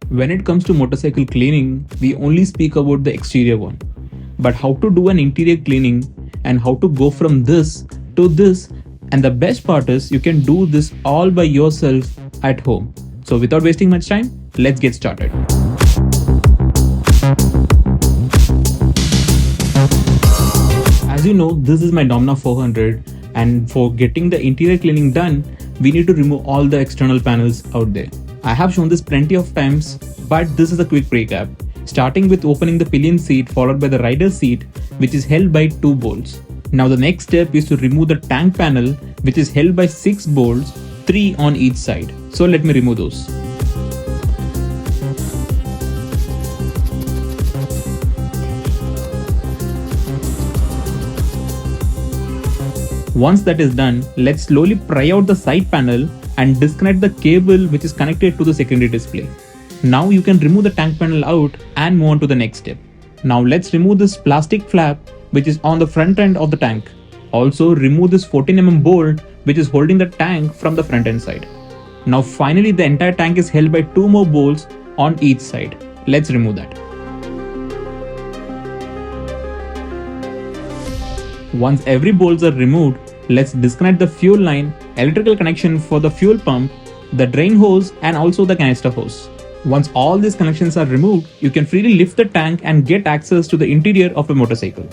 When it comes to motorcycle cleaning, we only speak about the exterior one. But how to do an interior cleaning and how to go from this to this, and the best part is you can do this all by yourself at home. So without wasting much time, let's get started. As you know, this is my Domina 400, and for getting the interior cleaning done, we need to remove all the external panels out there. I have shown this plenty of times, but this is a quick recap. Starting with opening the pillion seat followed by the rider seat, which is held by 2 bolts. Now the next step is to remove the tank panel, which is held by 6 bolts, 3 on each side. So let me remove those. Once that is done, let's slowly pry out the side panel and disconnect the cable which is connected to the secondary display. Now you can remove the tank panel out and move on to the next step. Now let's remove this plastic flap which is on the front end of the tank. Also remove this 14mm bolt which is holding the tank from the front end side. Now finally the entire tank is held by 2 more bolts on each side. Let's remove that. Once every bolts are removed, let's disconnect the fuel line, electrical connection for the fuel pump, the drain hose and also the canister hose. Once all these connections are removed, you can freely lift the tank and get access to the interior of the motorcycle.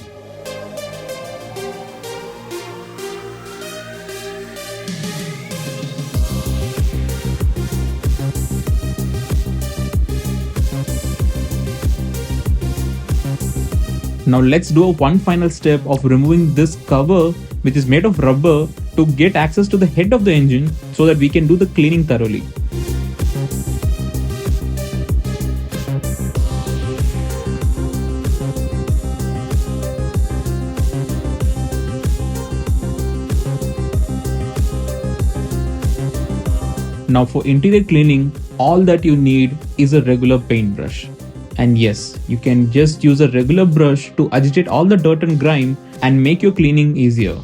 Now let's do one final step of removing this cover which is made of rubber to get access to the head of the engine so that we can do the cleaning thoroughly. Now for interior cleaning, all that you need is a regular paintbrush. And yes, you can just use a regular brush to agitate all the dirt and grime and make your cleaning easier.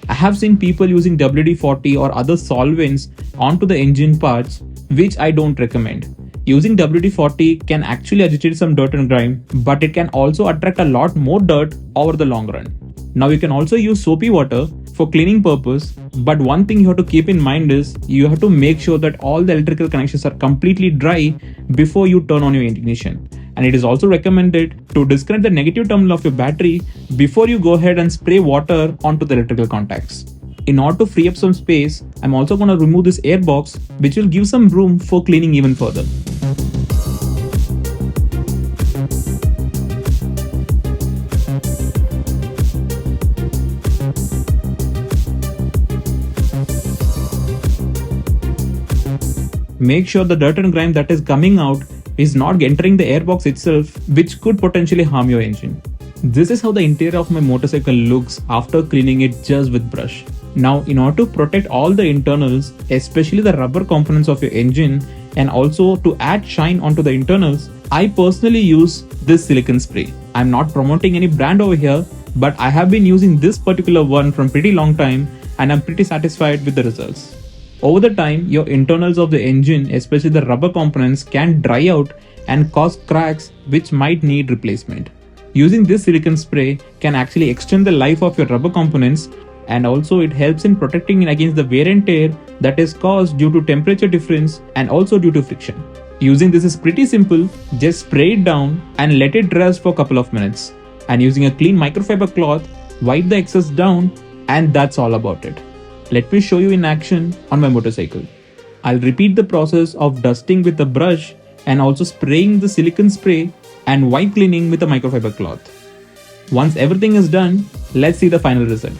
I have seen people using WD-40 or other solvents onto the engine parts, which I don't recommend. Using WD-40 can actually agitate some dirt and grime, but it can also attract a lot more dirt over the long run. Now you can also use soapy water for cleaning purpose, but one thing you have to keep in mind is you have to make sure that all the electrical connections are completely dry before you turn on your ignition. And it is also recommended to disconnect the negative terminal of your battery before you go ahead and spray water onto the electrical contacts. In order to free up some space, I'm also going to remove this air box, which will give some room for cleaning even further. Make sure the dirt and grime that is coming out is not entering the airbox itself, which could potentially harm your engine. This is how the interior of my motorcycle looks after cleaning it just with brush. Now in order to protect all the internals, especially the rubber components of your engine, and also to add shine onto the internals, I personally use this silicone spray. I'm not promoting any brand over here, but I have been using this particular one from pretty long time and I'm pretty satisfied with the results. Over the time, your internals of the engine, especially the rubber components, can dry out and cause cracks which might need replacement. Using this silicone spray can actually extend the life of your rubber components, and also it helps in protecting it against the wear and tear that is caused due to temperature difference and also due to friction. Using this is pretty simple, just spray it down and let it rest for a couple of minutes. And using a clean microfiber cloth, wipe the excess down, and that's all about it. Let me show you in action on my motorcycle. I'll repeat the process of dusting with a brush and also spraying the silicone spray and wipe cleaning with a microfiber cloth. Once everything is done, let's see the final result.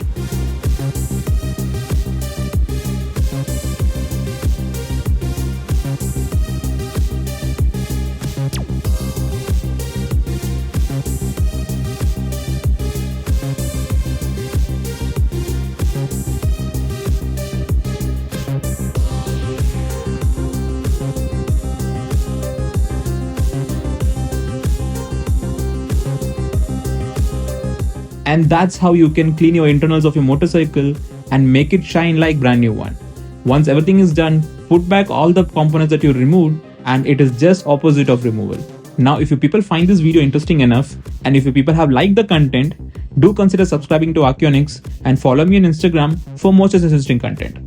And that's how you can clean your internals of your motorcycle and make it shine like brand new one. Once everything is done, put back all the components that you removed and it is just opposite of removal. Now, if you people find this video interesting enough, and if you people have liked the content, do consider subscribing to Archeonics and follow me on Instagram for more such interesting content.